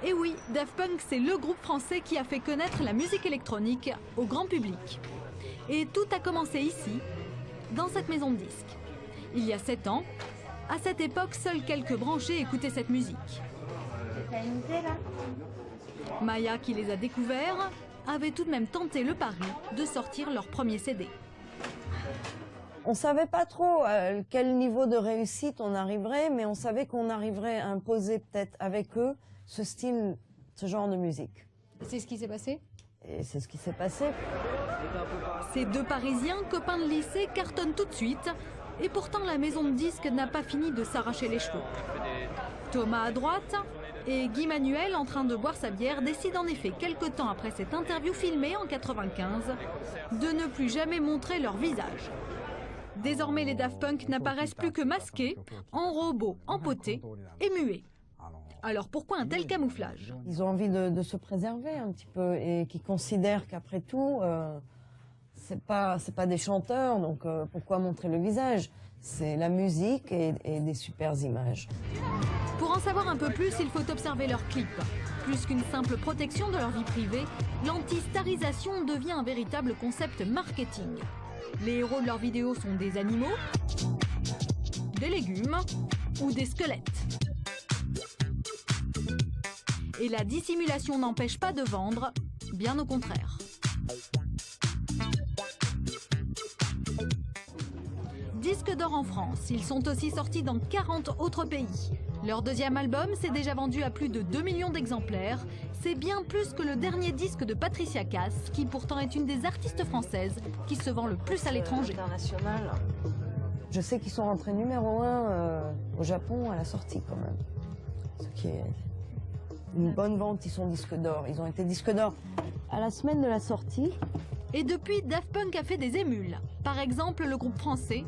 Et oui, Daft Punk, c'est le groupe français qui a fait connaître la musique électronique au grand public. Et tout a commencé ici, dans cette maison de disques. Il y a 7 ans, à cette époque, seuls quelques branchés écoutaient cette musique. Maya, qui les a découverts, avait tout de même tenté le pari de sortir leur premier CD. On ne savait pas trop à quel niveau de réussite on arriverait, mais on savait qu'on arriverait à imposer peut-être avec eux ce style, ce genre de musique. C'est ce qui s'est passé? Et c'est ce qui s'est passé. Ces deux Parisiens, copains de lycée, cartonnent tout de suite. Et pourtant, la maison de disques n'a pas fini de s'arracher les cheveux. Thomas à droite et Guy Manuel, en train de boire sa bière, décident en effet, quelque temps après cette interview filmée en 95, de ne plus jamais montrer leur visage. Désormais, les Daft Punk n'apparaissent plus que masqués, en robots empotés et muets. Alors pourquoi un tel camouflage? Ils ont envie de se préserver un petit peu et qui considèrent qu'après tout, c'est pas des chanteurs, donc pourquoi montrer le visage? C'est la musique et des super images. Pour en savoir un peu plus, il faut observer leurs clips. Plus qu'une simple protection de leur vie privée, l'anti-starisation devient un véritable concept marketing. Les héros de leurs vidéos sont des animaux, des légumes ou des squelettes. Et la dissimulation n'empêche pas de vendre, bien au contraire. Disque d'or en France, ils sont aussi sortis dans 40 autres pays. Leur deuxième album s'est déjà vendu à plus de 2 millions d'exemplaires. C'est bien plus que le dernier disque de Patricia Cass, qui pourtant est une des artistes françaises qui se vend le plus à l'étranger. Je sais qu'ils sont rentrés numéro 1 au Japon à la sortie quand même. Ce qui est une bonne vente, ils sont disques d'or. Ils ont été disques d'or à la semaine de la sortie. Et depuis, Daft Punk a fait des émules. Par exemple, le groupe français